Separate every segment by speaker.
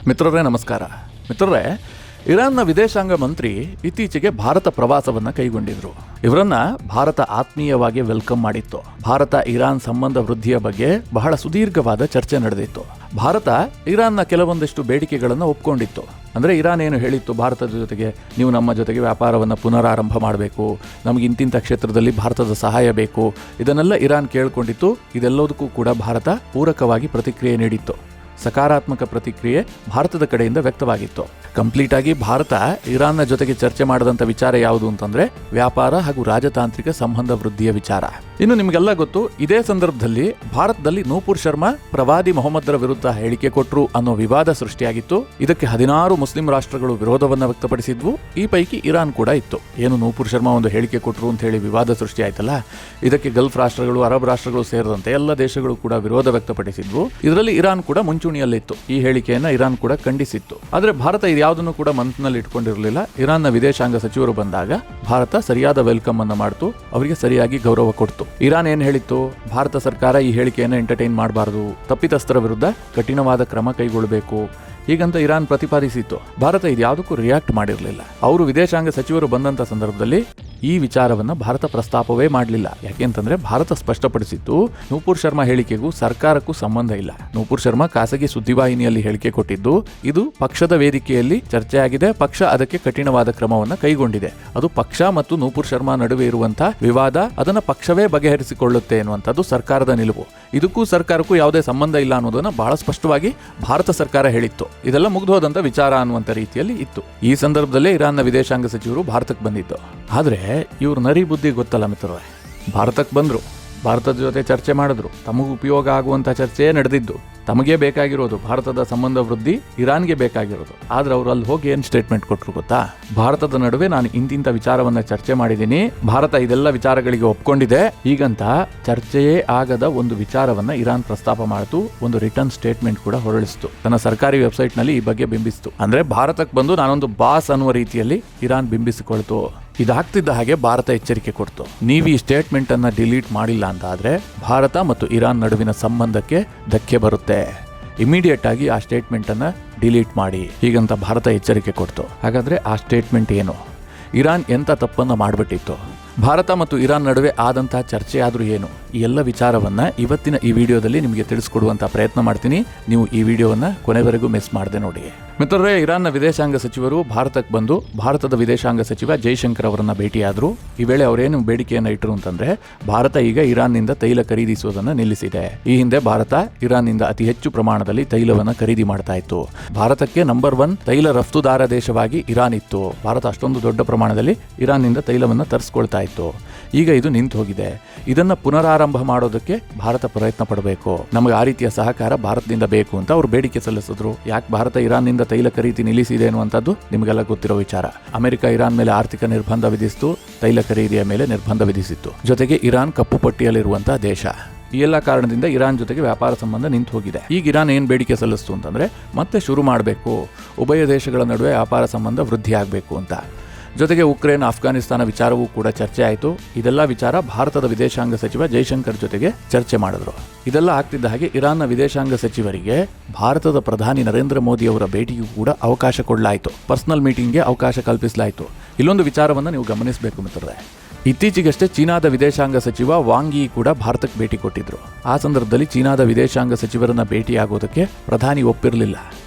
Speaker 1: ಮಿತ್ರರೇ ನಮಸ್ಕಾರ. ಮಿತ್ರರೇ, ಇರಾನ್ನ ವಿದೇಶಾಂಗ ಮಂತ್ರಿ ಇತ್ತೀಚೆಗೆ ಭಾರತ ಪ್ರವಾಸವನ್ನು ಕೈಗೊಂಡಿದ್ರು. ಇವರನ್ನ ಭಾರತ ಆತ್ಮೀಯವಾಗಿ ವೆಲ್ಕಮ್ ಮಾಡಿತ್ತು. ಭಾರತ ಇರಾನ್ ಸಂಬಂಧ ವೃದ್ಧಿಯ ಬಗ್ಗೆ ಬಹಳ ಸುದೀರ್ಘವಾದ ಚರ್ಚೆ ನಡೆದಿತ್ತು. ಭಾರತ ಇರಾನ್ನ ಕೆಲವೊಂದಿಷ್ಟು ಬೇಡಿಕೆಗಳನ್ನು ಒಪ್ಕೊಂಡಿತ್ತು. ಅಂದರೆ ಇರಾನ್ ಏನು ಹೇಳಿತ್ತು, ಭಾರತದ ಜೊತೆಗೆ ನೀವು ನಮ್ಮ ಜೊತೆಗೆ ವ್ಯಾಪಾರವನ್ನು ಪುನರಾರಂಭ ಮಾಡಬೇಕು, ನಮಗೆ ಇಂತಿಂಥ ಕ್ಷೇತ್ರದಲ್ಲಿ ಭಾರತದ ಸಹಾಯ ಬೇಕು, ಇದನ್ನೆಲ್ಲ ಇರಾನ್ ಕೇಳಿಕೊಂಡಿತ್ತು. ಇದೆಲ್ಲದಕ್ಕೂ ಕೂಡ ಭಾರತ ಪೂರಕವಾಗಿ ಪ್ರತಿಕ್ರಿಯೆ ನೀಡಿತ್ತು. ಸಕಾರಾತ್ಮಕ ಪ್ರತಿಕ್ರಿಯೆ ಭಾರತದ ಕಡೆಯಿಂದ ವ್ಯಕ್ತವಾಗಿತ್ತು. ಕಂಪ್ಲೀಟ್ ಆಗಿ ಭಾರತ ಇರಾನ್ನ ಜೊತೆಗೆ ಚರ್ಚೆ ಮಾಡಿದಂಥ ವಿಚಾರ ಯಾವುದು ಅಂತಂದ್ರೆ ವ್ಯಾಪಾರ ಹಾಗೂ ರಾಜತಾಂತ್ರಿಕ ಸಂಬಂಧ ವೃದ್ಧಿಯ ವಿಚಾರ. ಇನ್ನು ನಿಮಗೆಲ್ಲ ಗೊತ್ತು, ಇದೇ ಸಂದರ್ಭದಲ್ಲಿ ಭಾರತದಲ್ಲಿ ನೂಪುರ್ ಶರ್ಮಾ ಪ್ರವಾದಿ ಮೊಹಮ್ಮದರ ವಿರುದ್ಧ ಹೇಳಿಕೆ ಕೊಟ್ಟರು ಅನ್ನೋ ವಿವಾದ ಸೃಷ್ಟಿಯಾಗಿತ್ತು. ಇದಕ್ಕೆ 16 ಮುಸ್ಲಿಂ ರಾಷ್ಟ್ರಗಳು ವಿರೋಧವನ್ನು ವ್ಯಕ್ತಪಡಿಸಿದ್ವು. ಈ ಪೈಕಿ ಇರಾನ್ ಕೂಡ ಇತ್ತು. ಏನು ನೂಪುರ್ ಶರ್ಮಾ ಒಂದು ಹೇಳಿಕೆ ಕೊಟ್ಟರು ಅಂತ ಹೇಳಿ ವಿವಾದ ಸೃಷ್ಟಿಯಾಯ್ತಲ್ಲ, ಇದಕ್ಕೆ ಗಲ್ಫ್ ರಾಷ್ಟ್ರಗಳು, ಅರಬ್ ರಾಷ್ಟ್ರಗಳು ಸೇರಿದಂತೆ ಎಲ್ಲ ದೇಶಗಳು ಕೂಡ ವಿರೋಧ ವ್ಯಕ್ತಪಡಿಸಿದ್ವು. ಇದರಲ್ಲಿ ಇರಾನ್ ಕೂಡ ಮುಂಚೂಣಿಯಲ್ಲಿತ್ತು. ಈ ಹೇಳಿಕೆಯನ್ನ ಇರಾನ್ ಕೂಡ ಖಂಡಿಸಿತ್ತು. ಆದರೆ ಭಾರತ ಯಾವುದನ್ನು ಕೂಡ ಮನಸ್ಸಿನಲ್ಲಿ ಇಟ್ಕೊಂಡಿರಲಿಲ್ಲ. ಇರಾನ್ನ ವಿದೇಶಾಂಗ ಸಚಿವರು ಬಂದಾಗ ಭಾರತ ಸರಿಯಾದ ವೆಲ್ಕಮ್ ಅನ್ನು ಮಾಡ್ತು, ಅವರಿಗೆ ಸರಿಯಾಗಿ ಗೌರವ ಕೊಡ್ತು. ಇರಾನ್ ಏನ್ ಹೇಳಿತ್ತು, ಭಾರತ ಸರ್ಕಾರ ಈ ಹೇಳಿಕೆಯನ್ನು ಎಂಟರ್ಟೈನ್ ಮಾಡಬಾರದು, ತಪ್ಪಿತಸ್ಥರ ವಿರುದ್ಧ ಕಠಿಣವಾದ ಕ್ರಮ ಕೈಗೊಳ್ಳಬೇಕು, ಹೀಗಂತ ಇರಾನ್ ಪ್ರತಿಪಾದಿಸಿತ್ತು. ಭಾರತ ಇದ್ಯಾವುದಕ್ಕೂ ರಿಯಾಕ್ಟ್ ಮಾಡಿರಲಿಲ್ಲ. ಅವರು ವಿದೇಶಾಂಗ ಸಚಿವರು ಬಂದಂತ ಸಂದರ್ಭದಲ್ಲಿ ಈ ವಿಚಾರವನ್ನ ಭಾರತ ಪ್ರಸ್ತಾಪವೇ ಮಾಡಲಿಲ್ಲ. ಯಾಕೆಂತಂದ್ರೆ ಭಾರತ ಸ್ಪಷ್ಟಪಡಿಸಿತ್ತು, ನೂಪುರ್ ಶರ್ಮಾ ಹೇಳಿಕೆಗೂ ಸರ್ಕಾರಕ್ಕೂ ಸಂಬಂಧ ಇಲ್ಲ. ನೂಪುರ್ ಶರ್ಮಾ ಖಾಸಗಿ ಸುದ್ದಿವಾಹಿನಿಯಲ್ಲಿ ಹೇಳಿಕೆ ಕೊಟ್ಟಿದ್ದು, ಇದು ಪಕ್ಷದ ವೇದಿಕೆಯಲ್ಲಿ ಚರ್ಚೆ ಆಗಿದೆ, ಪಕ್ಷ ಅದಕ್ಕೆ ಕಠಿಣವಾದ ಕ್ರಮವನ್ನ ಕೈಗೊಂಡಿದೆ. ಅದು ಪಕ್ಷ ಮತ್ತು ನೂಪುರ್ ಶರ್ಮಾ ನಡುವೆ ಇರುವಂತಹ ವಿವಾದ, ಅದನ್ನ ಪಕ್ಷವೇ ಬಗೆಹರಿಸಿಕೊಳ್ಳುತ್ತೆ ಎನ್ನುವಂಥದ್ದು ಸರ್ಕಾರದ ನಿಲುವು. ಇದಕ್ಕೂ ಸರ್ಕಾರಕ್ಕೂ ಯಾವುದೇ ಸಂಬಂಧ ಇಲ್ಲ ಅನ್ನೋದನ್ನ ಬಹಳ ಸ್ಪಷ್ಟವಾಗಿ ಭಾರತ ಸರ್ಕಾರ ಹೇಳಿತ್ತು. ಇದೆಲ್ಲ ಮುಗ್ದು ಹೋದಂತ ವಿಚಾರ ಅನ್ನುವಂತ ರೀತಿಯಲ್ಲಿ ಇತ್ತು. ಈ ಸಂದರ್ಭದಲ್ಲೇ ಇರಾನ್ನ ವಿದೇಶಾಂಗ ಸಚಿವರು ಭಾರತಕ್ಕೆ ಬಂದಿದ್ದು. ಆದ್ರೆ ಇವ್ರ ನರಿ ಬುದ್ಧಿ ಗೊತ್ತಲ್ಲ ಮಿತ್ರರೇ, ಭಾರತಕ್ಕೆ ಬಂದ್ರು, ಭಾರತದ ಜೊತೆ ಚರ್ಚೆ ಮಾಡಿದ್ರು, ತಮಗೂ ಉಪಯೋಗ ಆಗುವಂತ ಚರ್ಚೆಯೇ ನಡೆದಿದ್ದು. ತಮಗೇ ಬೇಕಾಗಿರೋದು ಭಾರತದ ಸಂಬಂಧ ವೃದ್ಧಿ, ಇರಾನ್ಗೆ ಬೇಕಾಗಿರೋದು. ಆದ್ರೆ ಅವರು ಅಲ್ಲಿ ಹೋಗಿ ಏನ್ ಸ್ಟೇಟ್ಮೆಂಟ್ ಕೊಟ್ರು ಗೊತ್ತಾ, ಭಾರತದ ನಡುವೆ ನಾನು ಇಂತಿಂತ ವಿಚಾರವನ್ನ ಚರ್ಚೆ ಮಾಡಿದ್ದೀನಿ, ಭಾರತ ಇದೆಲ್ಲ ವಿಚಾರಗಳಿಗೆ ಒಪ್ಕೊಂಡಿದೆ, ಹೀಗಂತ ಚರ್ಚೆಯೇ ಆಗದ ಒಂದು ವಿಚಾರವನ್ನ ಇರಾನ್ ಪ್ರಸ್ತಾಪ ಮಾಡಿತು. ಒಂದು ರಿಟರ್ನ್ ಸ್ಟೇಟ್ಮೆಂಟ್ ಕೂಡ ಹೊರಡಿಸಿತು, ತನ್ನ ಸರ್ಕಾರಿ ವೆಬ್ಸೈಟ್ ನಲ್ಲಿ ಈ ಬಗ್ಗೆ ಬಿಂಬಿಸಿತು. ಅಂದ್ರೆ ಭಾರತಕ್ಕೆ ಬಂದು ನಾನೊಂದು ಬಾಸ್ ಅನ್ನುವ ರೀತಿಯಲ್ಲಿ ಇರಾನ್ ಬಿಂಬಿಸಿಕೊಳ್ತು. ಇದಾಗ್ತಿದ್ದ ಹಾಗೆ ಭಾರತ ಎಚ್ಚರಿಕೆ ಕೊಡ್ತು, ನೀವು ಈ ಸ್ಟೇಟ್ಮೆಂಟ್ ಅನ್ನ ಡಿಲೀಟ್ ಮಾಡಿಲ್ಲ ಅಂತ ಆದ್ರೆ ಭಾರತ ಮತ್ತು ಇರಾನ್ ನಡುವಿನ ಸಂಬಂಧಕ್ಕೆ ಧಕ್ಕೆ ಬರುತ್ತೆ, ಇಮಿಡಿಯೇಟ್ ಆಗಿ ಆ ಸ್ಟೇಟ್ಮೆಂಟ್ ಅನ್ನ ಡಿಲೀಟ್ ಮಾಡಿ, ಹೀಗಂತ ಭಾರತ ಎಚ್ಚರಿಕೆ ಕೊಡ್ತು. ಹಾಗಾದ್ರೆ ಆ ಸ್ಟೇಟ್ಮೆಂಟ್ ಏನು? ಇರಾನ್ ಎಂತ ತಪ್ಪನ್ನ ಮಾಡ್ಬಿಟ್ಟಿತ್ತು? ಭಾರತ ಮತ್ತು ಇರಾನ್ ನಡುವೆ ಆದಂತಹ ಚರ್ಚೆ ಆದ್ರೂ ಏನು? ಈ ಎಲ್ಲ ವಿಚಾರವನ್ನ ಇವತ್ತಿನ ಈ ವಿಡಿಯೋದಲ್ಲಿ ನಿಮಗೆ ತಿಳಿಸ್ಕೊಡುವಂತ ಪ್ರಯತ್ನ ಮಾಡ್ತೀನಿ. ನೀವು ಈ ವಿಡಿಯೋವನ್ನ ಕೊನೆವರೆಗೂ ಮಿಸ್ ಮಾಡದೆ ನೋಡಿ. ಮಿತ್ರರೇ, ಇರಾನ್ನ ವಿದೇಶಾಂಗ ಸಚಿವರು ಭಾರತಕ್ಕೆ ಬಂದು ಭಾರತದ ವಿದೇಶಾಂಗ ಸಚಿವ ಜೈಶಂಕರ್ ಅವರನ್ನ ಭೇಟಿಯಾದ್ರು. ಈ ವೇಳೆ ಅವರೇನು ಬೇಡಿಕೆಯನ್ನ ಇಟ್ಟರು ಅಂತಂದ್ರೆ, ಭಾರತ ಈಗ ಇರಾನ್ನಿಂದ ತೈಲ ಖರೀದಿಸುವುದನ್ನು ನಿಲ್ಲಿಸಿದೆ. ಈ ಹಿಂದೆ ಭಾರತ ಇರಾನ್ನಿಂದ ಅತಿ ಹೆಚ್ಚು ಪ್ರಮಾಣದಲ್ಲಿ ತೈಲವನ್ನ ಖರೀದಿ ಮಾಡ್ತಾ ಇತ್ತು. ಭಾರತಕ್ಕೆ ನಂಬರ್ 1 ತೈಲ ರಫ್ತುದಾರ ದೇಶವಾಗಿ ಇರಾನ್ ಇತ್ತು. ಭಾರತ ಅಷ್ಟೊಂದು ದೊಡ್ಡ ಪ್ರಮಾಣದಲ್ಲಿ ಇರಾನ್ನಿಂದ ತೈಲವನ್ನ ತರಿಸ್ಕೊಳ್ತಾ ಇತ್ತು. ಈಗ ಇದು ನಿಂತು ಹೋಗಿದೆ. ಇದನ್ನ ಪುನರಾರಂಭ ಮಾಡೋದಕ್ಕೆ ಭಾರತ ಪ್ರಯತ್ನ ಪಡಬೇಕು, ನಮಗೆ ಆ ರೀತಿಯ ಸಹಕಾರ ಭಾರತದಿಂದ ಬೇಕು ಅಂತ ಅವರು ಬೇಡಿಕೆ ಸಲ್ಲಿಸಿದ್ರು. ಯಾಕೆ ಭಾರತ ಇರಾನ್ನಿಂದ ತೈಲ ಖರೀದಿ ನಿಲ್ಲಿಸಿದೆ ಅನ್ನುವಂಥದ್ದು ನಿಮಗೆಲ್ಲ ಗೊತ್ತಿರೋ ವಿಚಾರ. ಅಮೆರಿಕ ಇರಾನ್ ಮೇಲೆ ಆರ್ಥಿಕ ನಿರ್ಬಂಧ ವಿಧಿಸಿತು, ತೈಲ ಖರೀದಿಯ ಮೇಲೆ ನಿರ್ಬಂಧ ವಿಧಿಸಿತ್ತು. ಜೊತೆಗೆ ಇರಾನ್ ಕಪ್ಪು ಪಟ್ಟಿಯಲ್ಲಿರುವಂತಹ ದೇಶ. ಈ ಎಲ್ಲ ಕಾರಣದಿಂದ ಇರಾನ್ ಜೊತೆಗೆ ವ್ಯಾಪಾರ ಸಂಬಂಧ ನಿಂತು ಹೋಗಿದೆ. ಈಗ ಇರಾನ್ ಏನ್ ಬೇಡಿಕೆ ಸಲ್ಲಿಸ್ತು ಅಂತಂದ್ರೆ, ಮತ್ತೆ ಶುರು ಮಾಡಬೇಕು, ಉಭಯ ದೇಶಗಳ ನಡುವೆ ವ್ಯಾಪಾರ ಸಂಬಂಧ ವೃದ್ಧಿ ಆಗಬೇಕು ಅಂತ. ಜೊತೆಗೆ ಉಕ್ರೇನ್, ಅಫ್ಘಾನಿಸ್ತಾನ ವಿಚಾರವೂ ಕೂಡ ಚರ್ಚೆ ಆಯಿತು. ಇದೆಲ್ಲ ವಿಚಾರ ಭಾರತದ ವಿದೇಶಾಂಗ ಸಚಿವ ಜೈಶಂಕರ್ ಜೊತೆಗೆ ಚರ್ಚೆ ಮಾಡಿದ್ರು. ಇದೆಲ್ಲ ಆಗ್ತಿದ್ದ ಹಾಗೆ ಇರಾನ್ನ ವಿದೇಶಾಂಗ ಸಚಿವರಿಗೆ ಭಾರತದ ಪ್ರಧಾನಿ ನರೇಂದ್ರ ಮೋದಿ ಅವರ ಭೇಟಿಗೂ ಕೂಡ ಅವಕಾಶ ಕೊಡಲಾಯಿತು. ಪರ್ಸನಲ್ ಮೀಟಿಂಗ್ಗೆ ಅವಕಾಶ ಕಲ್ಪಿಸಲಾಯಿತು. ಇಲ್ಲೊಂದು ವಿಚಾರವನ್ನು ನೀವು ಗಮನಿಸಬೇಕು ಮಿತ್ರರೇ, ಇತ್ತೀಚೆಗಷ್ಟೇ ಚೀನಾದ ವಿದೇಶಾಂಗ ಸಚಿವ ವಾಂಗ್ ಯಿ ಕೂಡ ಭಾರತಕ್ಕೆ ಭೇಟಿ ಕೊಟ್ಟಿದ್ರು. ಆ ಸಂದರ್ಭದಲ್ಲಿ ಚೀನಾದ ವಿದೇಶಾಂಗ ಸಚಿವರನ್ನ ಭೇಟಿಯಾಗೋದಕ್ಕೆ ಪ್ರಧಾನಿ ಒಪ್ಪಿರಲಿಲ್ಲ,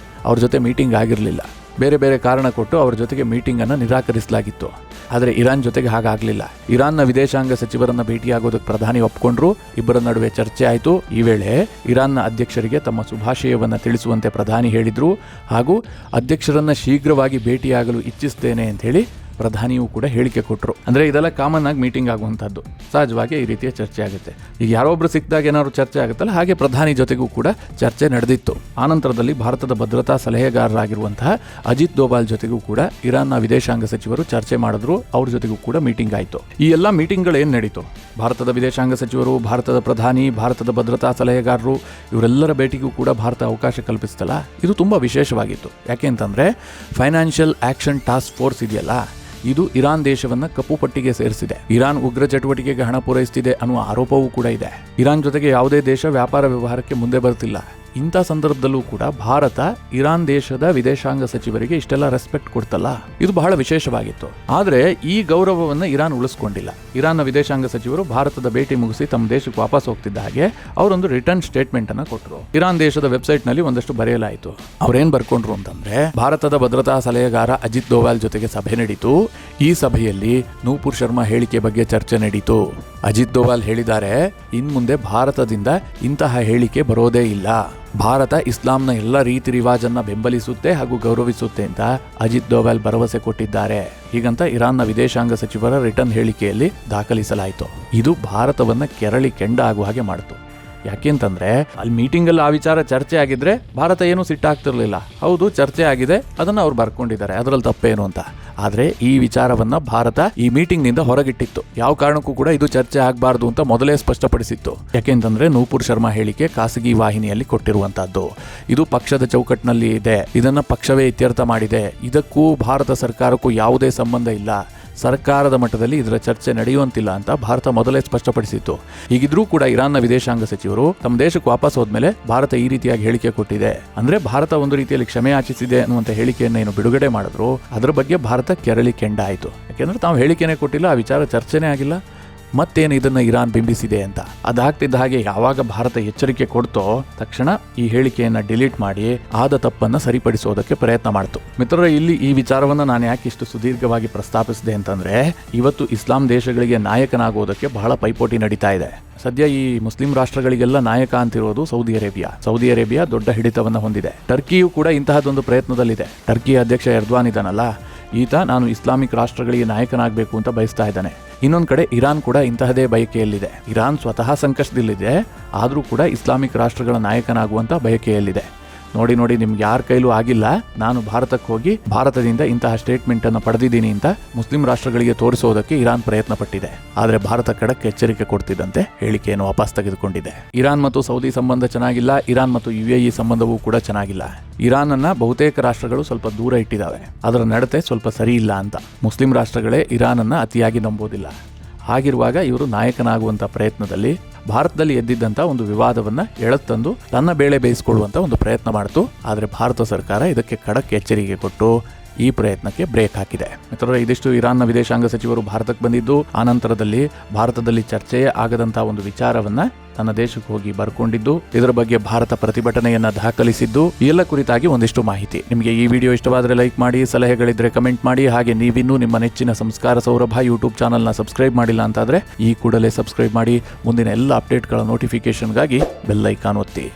Speaker 1: ಅವ್ರ ಜೊತೆ ಮೀಟಿಂಗ್ ಆಗಿರಲಿಲ್ಲ. ಬೇರೆ ಬೇರೆ ಕಾರಣ ಕೊಟ್ಟು ಅವರ ಜೊತೆಗೆ ಮೀಟಿಂಗ್ ಅನ್ನು ನಿರಾಕರಿಸಲಾಗಿತ್ತು. ಆದರೆ ಇರಾನ್ ಜೊತೆಗೆ ಹಾಗಾಗಲಿಲ್ಲ. ಇರಾನ್ನ ವಿದೇಶಾಂಗ ಸಚಿವರನ್ನ ಭೇಟಿಯಾಗೋದಕ್ಕೆ ಪ್ರಧಾನಿ ಒಪ್ಕೊಂಡ್ರು. ಇಬ್ಬರ ನಡುವೆ ಚರ್ಚೆ ಆಯಿತು. ಈ ವೇಳೆ ಇರಾನ್ನ ಅಧ್ಯಕ್ಷರಿಗೆ ತಮ್ಮ ಶುಭಾಶಯವನ್ನ ತಿಳಿಸುವಂತೆ ಪ್ರಧಾನಿ ಹೇಳಿದ್ರು. ಹಾಗೂ ಅಧ್ಯಕ್ಷರನ್ನ ಶೀಘ್ರವಾಗಿ ಭೇಟಿಯಾಗಲು ಇಚ್ಛಿಸ್ತೇನೆ ಅಂತ ಹೇಳಿ ಪ್ರಧಾನಿಯೂ ಕೂಡ ಹೇಳಿಕೆ ಕೊಟ್ಟರು. ಅಂದ್ರೆ ಇದೆಲ್ಲ ಕಾಮನ್ ಆಗಿ ಮೀಟಿಂಗ್ ಆಗುವಂತದ್ದು, ಸಹಜವಾಗಿ ಈ ರೀತಿಯ ಚರ್ಚೆ ಆಗುತ್ತೆ. ಈಗ ಯಾರೊಬ್ರು ಸಿಕ್ಕಿದಾಗ ಏನಾದ್ರು ಚರ್ಚೆ ಆಗುತ್ತಲ್ಲ, ಹಾಗೆ ಪ್ರಧಾನಿ ಜೊತೆಗೂ ಕೂಡ ಚರ್ಚೆ ನಡೆದಿತ್ತು. ಆನಂತರದಲ್ಲಿ ಭಾರತದ ಭದ್ರತಾ ಸಲಹೆಗಾರರಾಗಿರುವಂತಹ ಅಜಿತ್ ದೋಭಾಲ್ ಜೊತೆಗೂ ಕೂಡ ಇರಾನ್ನ ವಿದೇಶಾಂಗ ಸಚಿವರು ಚರ್ಚೆ ಮಾಡಿದ್ರು. ಅವ್ರ ಜೊತೆಗೂ ಕೂಡ ಮೀಟಿಂಗ್ ಆಯಿತು. ಈ ಎಲ್ಲ ಮೀಟಿಂಗ್ಗಳು ಏನ್ ನಡೀತು, ಭಾರತದ ವಿದೇಶಾಂಗ ಸಚಿವರು, ಭಾರತದ ಪ್ರಧಾನಿ, ಭಾರತದ ಭದ್ರತಾ ಸಲಹೆಗಾರರು, ಇವರೆಲ್ಲರ ಭೇಟಿಗೂ ಕೂಡ ಭಾರತ ಅವಕಾಶ ಕಲ್ಪಿಸ್ತಲ್ಲ, ಇದು ತುಂಬಾ ವಿಶೇಷವಾಗಿತ್ತು. ಯಾಕೆ ಅಂತಂದ್ರೆ, ಫೈನಾನ್ಷಿಯಲ್ ಆಕ್ಷನ್ ಟಾಸ್ಕ್ ಫೋರ್ಸ್ ಇದೆಯಲ್ಲ, ಇದು ಇರಾನ್ ದೇಶವನ್ನ ಕಪ್ಪು ಪಟ್ಟಿಗೆ ಸೇರಿಸಿದೆ. ಇರಾನ್ ಉಗ್ರ ಚಟುವಟಿಕೆಗೆ ಹಣ ಪೂರೈಸುತ್ತಿದೆ ಅನ್ನುವ ಆರೋಪವೂ ಕೂಡ ಇದೆ. ಇರಾನ್ ಜೊತೆಗೆ ಯಾವುದೇ ದೇಶ ವ್ಯಾಪಾರ ವ್ಯವಹಾರಕ್ಕೆ ಮುಂದೆ ಬರ್ತಿಲ್ಲ. ಇಂಥ ಸಂದರ್ಭದಲ್ಲೂ ಕೂಡ ಭಾರತ ಇರಾನ್ ದೇಶದ ವಿದೇಶಾಂಗ ಸಚಿವರಿಗೆ ಇಷ್ಟೆಲ್ಲ ರೆಸ್ಪೆಕ್ಟ್ ಕೊಡ್ತಲ್ಲ, ಇದು ಬಹಳ ವಿಶೇಷವಾಗಿತ್ತು. ಆದ್ರೆ ಈ ಗೌರವವನ್ನು ಇರಾನ್ ಉಳಿಸ್ಕೊಂಡಿಲ್ಲ. ಇರಾನ್ನ ವಿದೇಶಾಂಗ ಸಚಿವರು ಭಾರತದ ಭೇಟಿ ಮುಗಿಸಿ ತಮ್ಮ ದೇಶಕ್ಕೆ ವಾಪಸ್ ಹೋಗ್ತಿದ್ದ ಹಾಗೆ ಅವರೊಂದು ರಿಟರ್ನ್ ಸ್ಟೇಟ್ಮೆಂಟ್ ಅನ್ನ ಕೊಟ್ಟರು. ಇರಾನ್ ದೇಶದ ವೆಬ್ಸೈಟ್ ನಲ್ಲಿ ಒಂದಷ್ಟು ಬರೆಯಲಾಯಿತು. ಅವ್ರೇನ್ ಬರ್ಕೊಂಡ್ರು ಅಂತಂದ್ರೆ, ಭಾರತದ ಭದ್ರತಾ ಸಲಹೆಗಾರ ಅಜಿತ್ ದೋವಾಲ್ ಜೊತೆಗೆ ಸಭೆ ನಡೀತು. ಈ ಸಭೆಯಲ್ಲಿ ನೂಪುರ್ ಶರ್ಮಾ ಹೇಳಿಕೆ ಬಗ್ಗೆ ಚರ್ಚೆ ನಡೀತು. ಅಜಿತ್ ದೋವಾಲ್ ಹೇಳಿದ್ದಾರೆ, ಇನ್ಮುಂದೆ ಭಾರತದಿಂದ ಇಂತಹ ಹೇಳಿಕೆ ಬರೋದೇ ಇಲ್ಲ. ಭಾರತ ಇಸ್ಲಾಂನ ಎಲ್ಲ ರೀತಿ ರಿವಾಜನ್ನ ಬೆಂಬಲಿಸುತ್ತೆ ಹಾಗೂ ಗೌರವಿಸುತ್ತೆ ಅಂತ ಅಜಿತ್ ದೋವಾಲ್ ಭರವಸೆ ಕೊಟ್ಟಿದ್ದಾರೆ. ಹೀಗಂತ ಇರಾನ್ನ ವಿದೇಶಾಂಗ ಸಚಿವರ ರಿಟರ್ನ್ ಹೇಳಿಕೆಯಲ್ಲಿ ದಾಖಲಿಸಲಾಯಿತು. ಇದು ಭಾರತವನ್ನ ಕೆರಳಿ ಕೆಂಡ ಆಗುವ ಹಾಗೆ ಮಾಡಿತು. ಯಾಕೆಂತಂದ್ರೆ ಅಲ್ಲಿ ಮೀಟಿಂಗ್ ಅಲ್ಲಿ ಆ ವಿಚಾರ ಚರ್ಚೆ ಆಗಿದ್ರೆ ಭಾರತ ಏನು ಸಿಟ್ಟಾಗ್ತಿರ್ಲಿಲ್ಲ. ಹೌದು, ಚರ್ಚೆ ಆಗಿದೆ, ಅದನ್ನ ಅವ್ರು ಬರ್ಕೊಂಡಿದ್ದಾರೆ, ಅದರಲ್ಲಿ ತಪ್ಪೇನು ಅಂತ. ಆದ್ರೆ ಈ ವಿಚಾರವನ್ನ ಭಾರತ ಈ ಮೀಟಿಂಗ್ ನಿಂದ ಹೊರಗಿಟ್ಟಿತ್ತು. ಯಾವ ಕಾರಣಕ್ಕೂ ಕೂಡ ಇದು ಚರ್ಚೆ ಆಗಬಾರ್ದು ಅಂತ ಮೊದಲೇ ಸ್ಪಷ್ಟಪಡಿಸಿತ್ತು. ಯಾಕೆಂತಂದ್ರೆ ನೂಪುರ್ ಶರ್ಮಾ ಹೇಳಿಕೆ ಖಾಸಗಿ ವಾಹಿನಿಯಲ್ಲಿ ಕೊಟ್ಟಿರುವಂತಹದ್ದು. ಇದು ಪಕ್ಷದ ಚೌಕಟ್ಟಿನಲ್ಲಿ ಇದೆ. ಇದನ್ನ ಪಕ್ಷವೇ ಇತ್ಯರ್ಥ ಮಾಡಿದೆ. ಇದಕ್ಕೂ ಭಾರತ ಸರ್ಕಾರಕ್ಕೂ ಯಾವುದೇ ಸಂಬಂಧ ಇಲ್ಲ. ಸರ್ಕಾರದ ಮಟ್ಟದಲ್ಲಿ ಇದರ ಚರ್ಚೆ ನಡೆಯುವಂತಿಲ್ಲ ಅಂತ ಭಾರತ ಮೊದಲೇ ಸ್ಪಷ್ಟಪಡಿಸಿತ್ತು. ಹೀಗಿದ್ರೂ ಕೂಡ ಇರಾನ್ನ ವಿದೇಶಾಂಗ ಸಚಿವರು ತಮ್ಮ ದೇಶಕ್ಕೆ ವಾಪಸ್ ಹೋದ್ಮೇಲೆ ಭಾರತ ಈ ರೀತಿಯಾಗಿ ಹೇಳಿಕೆ ಕೊಟ್ಟಿದೆ. ಅಂದ್ರೆ ಭಾರತ ಒಂದು ರೀತಿಯಲ್ಲಿ ಕ್ಷಮೆ ಯಾಚಿಸಿದೆ ಅನ್ನುವಂತ ಹೇಳಿಕೆಯನ್ನು ಏನು ಬಿಡುಗಡೆ ಮಾಡಿದ್ರು, ಅದರ ಬಗ್ಗೆ ಭಾರತ ಕೆರಳಿ ಕೆಂಡ ಆಯಿತು. ಯಾಕೆಂದ್ರೆ ತಾವು ಹೇಳಿಕೆನೇ ಕೊಟ್ಟಿಲ್ಲ, ಆ ವಿಚಾರ ಚರ್ಚೆನೇ ಆಗಿಲ್ಲ, ಮತ್ತೇನು ಇದನ್ನ ಇರಾನ್ ಬಿಂಬಿಸಿದೆ ಅಂತ. ಅದಾಗ್ತಿದ್ದ ಹಾಗೆ ಯಾವಾಗ ಭಾರತ ಎಚ್ಚರಿಕೆ ಕೊಡ್ತೋ ತಕ್ಷಣ ಈ ಹೇಳಿಕೆಯನ್ನ ಡಿಲೀಟ್ ಮಾಡಿ ಆದ ತಪ್ಪನ್ನ ಸರಿಪಡಿಸೋದಕ್ಕೆ ಪ್ರಯತ್ನ ಮಾಡ್ತು. ಮಿತ್ರರೇ, ಇಲ್ಲಿ ಈ ವಿಚಾರವನ್ನ ನಾನು ಯಾಕೆ ಇಷ್ಟು ಸುದೀರ್ಘವಾಗಿ ಪ್ರಸ್ತಾಪಿಸಿದೆ ಅಂತಂದ್ರೆ, ಇವತ್ತು ಇಸ್ಲಾಂ ದೇಶಗಳಿಗೆ ನಾಯಕನಾಗೋದಕ್ಕೆ ಬಹಳ ಪೈಪೋಟಿ ನಡೀತಾ ಇದೆ. ಸದ್ಯ ಈ ಮುಸ್ಲಿಂ ರಾಷ್ಟ್ರಗಳಿಗೆಲ್ಲ ನಾಯಕ ಅಂತಿರೋದು ಸೌದಿ ಅರೇಬಿಯಾ ದೊಡ್ಡ ಹಿಡಿತವನ್ನು ಹೊಂದಿದೆ. ಟರ್ಕಿಯು ಕೂಡ ಇಂತಹದೊಂದು ಪ್ರಯತ್ನದಲ್ಲಿದೆ. ಟರ್ಕಿ ಅಧ್ಯಕ್ಷ ಎರ್ಡೋಗಾನ್ ಇದಾನಲ್ಲ, ಈತ ನಾನು ಇಸ್ಲಾಮಿಕ್ ರಾಷ್ಟ್ರಗಳಿಗೆ ನಾಯಕನಾಗಬೇಕು ಅಂತ ಬಯಸ್ತಾ ಇದ್ದಾನೆ. ಇನ್ನೊಂದು ಕಡೆ ಇರಾನ್ ಕೂಡ ಇಂತಹದೇ ಬಯಕೆಯಲ್ಲಿದೆ. ಇರಾನ್ ಸ್ವತಃ ಸಂಕಷ್ಟದಲ್ಲಿದೆ, ಆದರೂ ಕೂಡ ಇಸ್ಲಾಮಿಕ್ ರಾಷ್ಟ್ರಗಳ ನಾಯಕನಾಗುವಂತ ಬಯಕೆಯಲ್ಲಿದೆ. ನೋಡಿ ನಿಮ್ಗೆ ಯಾರ ಕೈಲೂ ಆಗಿಲ್ಲ, ನಾನು ಭಾರತಕ್ಕೆ ಹೋಗಿ ಭಾರತದಿಂದ ಇಂತಹ ಸ್ಟೇಟ್ಮೆಂಟ್ ಅನ್ನು ಪಡೆದಿದ್ದೀನಿ ಅಂತ ಮುಸ್ಲಿಂ ರಾಷ್ಟ್ರಗಳಿಗೆ ತೋರಿಸೋದಕ್ಕೆ ಇರಾನ್ ಪ್ರಯತ್ನ ಪಟ್ಟಿದೆ. ಆದರೆ ಭಾರತ ಖಡಕ್ ಎಚ್ಚರಿಕೆ ಕೊಡ್ತಿದ್ದಂತೆ ಹೇಳಿಕೆಯನ್ನು ವಾಪಸ್ ತೆಗೆದುಕೊಂಡಿದೆ. ಇರಾನ್ ಮತ್ತು ಸೌದಿ ಸಂಬಂಧ ಚೆನ್ನಾಗಿಲ್ಲ. ಇರಾನ್ ಮತ್ತು UAE ಸಂಬಂಧವೂ ಕೂಡ ಚೆನ್ನಾಗಿಲ್ಲ. ಇರಾನ್ ಅನ್ನ ಬಹುತೇಕ ರಾಷ್ಟ್ರಗಳು ಸ್ವಲ್ಪ ದೂರ ಇಟ್ಟಿದ್ದಾವೆ. ಅದರ ನಡತೆ ಸ್ವಲ್ಪ ಸರಿ ಇಲ್ಲ ಅಂತ. ಮುಸ್ಲಿಂ ರಾಷ್ಟ್ರಗಳೇ ಇರಾನ್ ಅನ್ನ ಅತಿಯಾಗಿ ನಂಬೋದಿಲ್ಲ. ಹಾಗಿರುವಾಗ ಇವರು ನಾಯಕನಾಗುವಂತ ಪ್ರಯತ್ನದಲ್ಲಿ ಭಾರತದಲ್ಲಿ ಎದ್ದಿದ್ದಂತ ಒಂದು ವಿವಾದವನ್ನ ಎಳೆತಂದು ತನ್ನ ಬೇಳೆ ಬೇಯಿಸಿಕೊಳ್ಳುವಂತ ಒಂದು ಪ್ರಯತ್ನ ಮಾಡಿತು. ಆದರೆ ಭಾರತ ಸರ್ಕಾರ ಇದಕ್ಕೆ ಖಡಕ್ ಎಚ್ಚರಿಕೆ ಕೊಟ್ಟು ಈ ಪ್ರಯತ್ನಕ್ಕೆ ಬ್ರೇಕ್ ಹಾಕಿದೆ. ಮಿತ್ರರೇ, ಇದಿಷ್ಟು ಇರಾನ್ನ ವಿದೇಶಾಂಗ ಸಚಿವರು ಭಾರತಕ್ಕೆ ಬಂದಿದ್ದು, ಆನಂತರದಲ್ಲಿ ಭಾರತದಲ್ಲಿ ಚರ್ಚೆಯೇ ಆಗದಂತಹ ಒಂದು ವಿಚಾರವನ್ನ ತನ್ನ ದೇಶಕ್ಕೆ ಹೋಗಿ ಬರ್ಕೊಂಡಿದ್ದು, ಇದರ ಬಗ್ಗೆ ಭಾರತ ಪ್ರತಿಭಟನೆಯನ್ನ ದಾಖಲಿಸಿದ್ದು, ಈ ಎಲ್ಲ ಕುರಿತಾಗಿ ಒಂದಿಷ್ಟು ಮಾಹಿತಿ. ನಿಮಗೆ ಈ ವಿಡಿಯೋ ಇಷ್ಟವಾದರೆ ಲೈಕ್ ಮಾಡಿ, ಸಲಹೆಗಳಿದ್ರೆ ಕಮೆಂಟ್ ಮಾಡಿ. ಹಾಗೆ ನೀವಿನ್ನೂ ನಿಮ್ಮ ನೆಚ್ಚಿನ ಸಂಸ್ಕಾರ ಸೌರಭ ಯೂಟ್ಯೂಬ್ ಚಾನಲ್ನ ಸಬ್ಸ್ಕ್ರೈಬ್ ಮಾಡಿಲ್ಲ ಅಂತಾದ್ರೆ ಈ ಕೂಡಲೇ ಸಬ್ಸ್ಕ್ರೈಬ್ ಮಾಡಿ. ಮುಂದಿನ ಎಲ್ಲ ಅಪ್ಡೇಟ್ಗಳ ನೋಟಿಫಿಕೇಶನ್ಗಾಗಿ ಬೆಲ್ ಐಕಾನ್ ಒತ್ತಿ.